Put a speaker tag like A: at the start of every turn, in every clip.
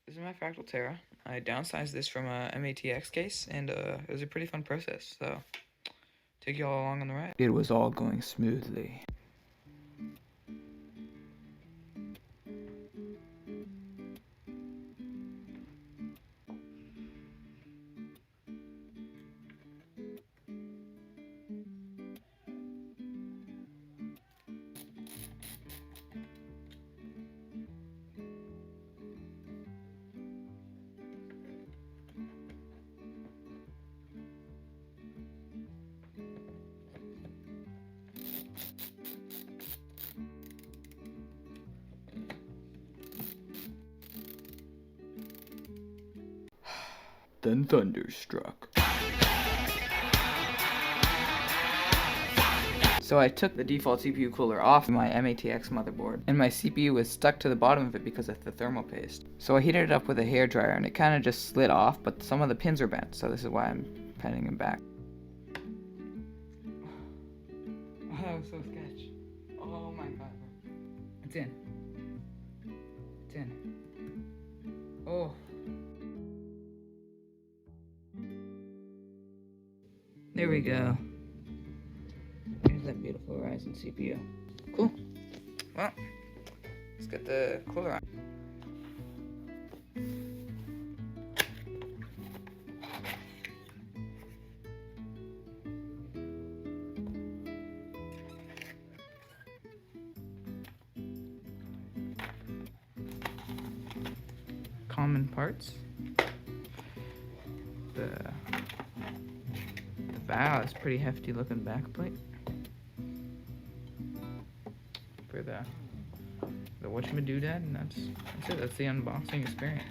A: This is my Fractal Terra. I downsized this from a MATX case, and it was a pretty fun process, so take you all along on the ride. It was all going smoothly. Then thunder struck. So I took the default CPU cooler off my MATX motherboard, and my CPU was stuck to the bottom of it because of the thermal paste. So I heated it up with a hairdryer, and it kind of just slid off, but some of the pins are bent, so this is why I'm bending them back. Oh, that was so sketch. Oh my god. It's in. It's in. Oh. There we go. Here's that beautiful Ryzen CPU. Cool. Well, let's get the cooler on. Common parts. The valve is pretty hefty looking backplate for the whatchamadoodad, and that's it. That's the unboxing experience.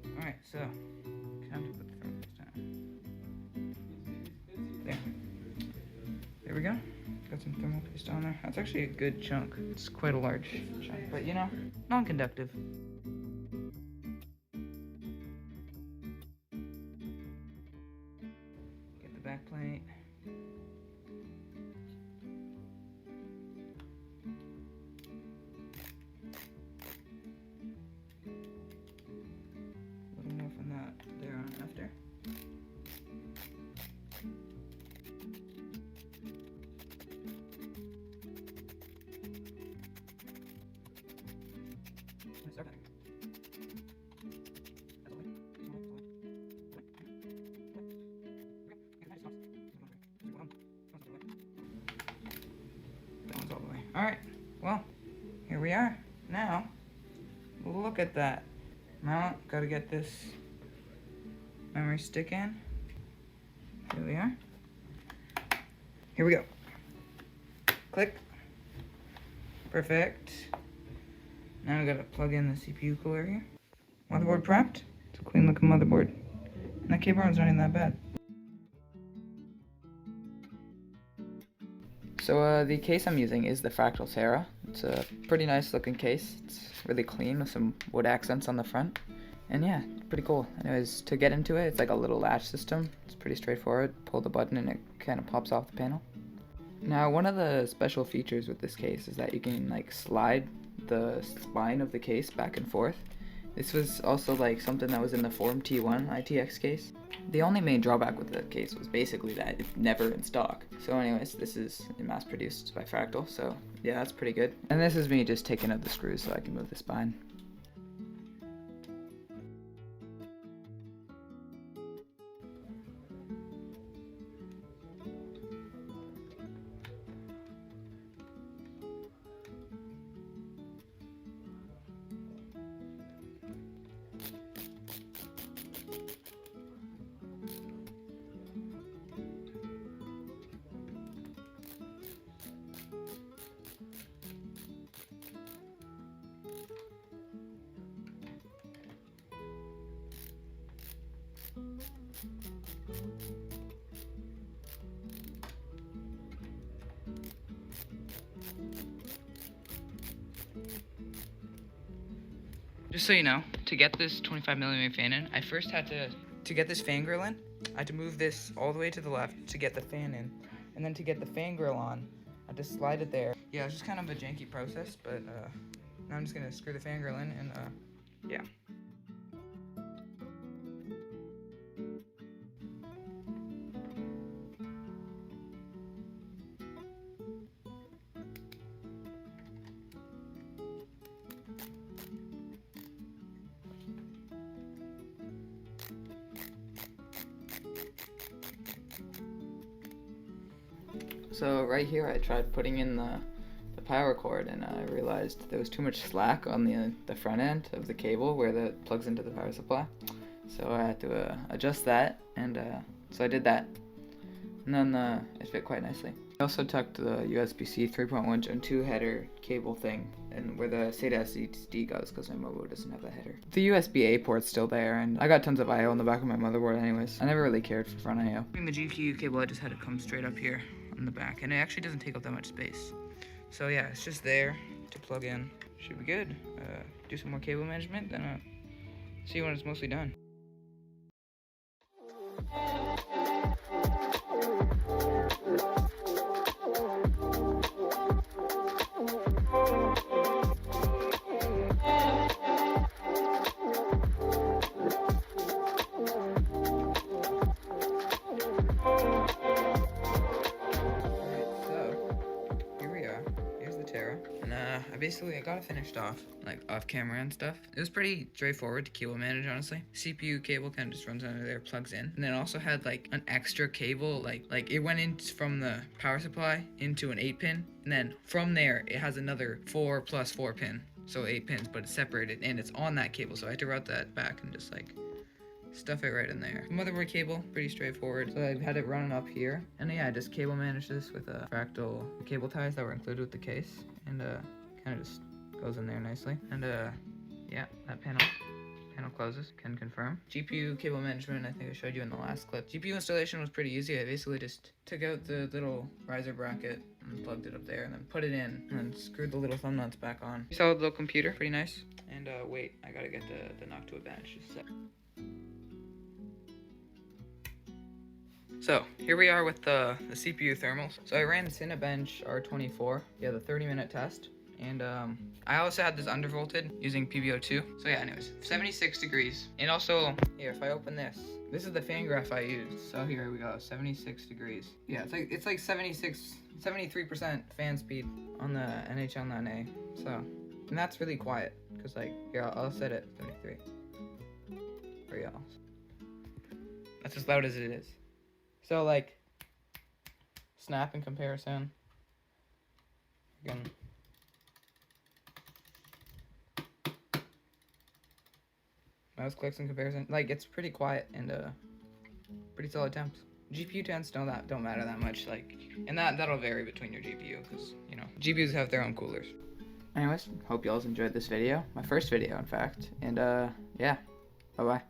A: All right, so time to put the thermos down. There we go. Got some thermal paste on there. That's actually a good chunk. It's quite a large chunk, but you know, non-conductive. Get the back plate. A little more from that there on after. Alright, well, here we are. Now, look at that. Mount, gotta get this memory stick in. Here we are. Here we go. Click. Perfect. Now we gotta plug in the CPU cooler here. Motherboard prepped. It's a clean looking motherboard. And that keyboard is not even that bad. So the case I'm using is the Fractal Terra. It's a pretty nice looking case. It's really clean with some wood accents on the front. And yeah, pretty cool. Anyways, to get into it, it's like a little latch system. It's pretty straightforward. Pull the button and it kind of pops off the panel. Now, one of the special features with this case is that you can like slide the spine of the case back and forth. This was also like something that was in the Form T1 ITX case. The only main drawback with the case was basically that it's never in stock. So anyways, this is mass produced by Fractal, so yeah, that's pretty good. And this is me just taking out the screws so I can move the spine. Just so you know, to get this 25mm fan in, I first had to get this fan grill in, I had to move this all the way to the left to get the fan in, and then to get the fan grill on, I had to slide it there. Yeah, it's just kind of a janky process, but now I'm just gonna screw the fan grill in, and yeah. So right here I tried putting in the power cord, and I realized there was too much slack on the front end of the cable where that plugs into the power supply. So I had to adjust that, and so I did that, and then it fit quite nicely. I also tucked the USB-C 3.1 Gen 2 header cable thing and where the SATA SSD goes, because my motherboard doesn't have a header. The USB-A port's still there, and I got tons of I/O on the back of my motherboard anyways. I never really cared for front I/O. In the GPU cable, I just had it come straight up here on the back, and it actually doesn't take up that much space. So yeah, it's just there to plug in. Should be good. Do some more cable management, then see you when it's mostly done. I got it finished off, like off camera and stuff. It was pretty straightforward to cable manage, honestly. CPU cable kind of just runs under there, plugs in. And then it also had like an extra cable, like it went in from the power supply into an 8-pin. And then from there, it has another 4 plus 4 pin. So 8 pins, but it's separated and it's on that cable. So I had to route that back and just like stuff it right in there. Motherboard cable, pretty straightforward. So I had it running up here. And yeah, I just cable managed this with Fractal cable ties that were included with the case. And kind of just goes in there nicely. And yeah, that panel closes, can confirm. GPU cable management, I think I showed you in the last clip. GPU installation was pretty easy. I basically just took out the little riser bracket and plugged it up there, and then put it in, and then screwed the little thumb nuts back on. Solid little computer, pretty nice. And wait, I gotta get the Noctua bench just set. So here we are with the CPU thermals. So I ran the Cinebench R24, yeah, the 30-minute test. And I also had this undervolted using PBO2. So yeah, anyways, 76 degrees. And also, here, if I open this is the fan graph I used. So here we go, 76 degrees. Yeah, it's like 73% fan speed on the NH9A. So, and that's really quiet, because like, here, I'll set it 73 for y'all. That's as loud as it is. So like, snap in comparison. Again. Mouse clicks in comparison, like it's pretty quiet and pretty solid temps. GPU temps don't matter that much, like, and that'll vary between your GPU, because you know GPUs have their own coolers. Anyways, hope y'all enjoyed this video, my first video in fact, and yeah, bye bye.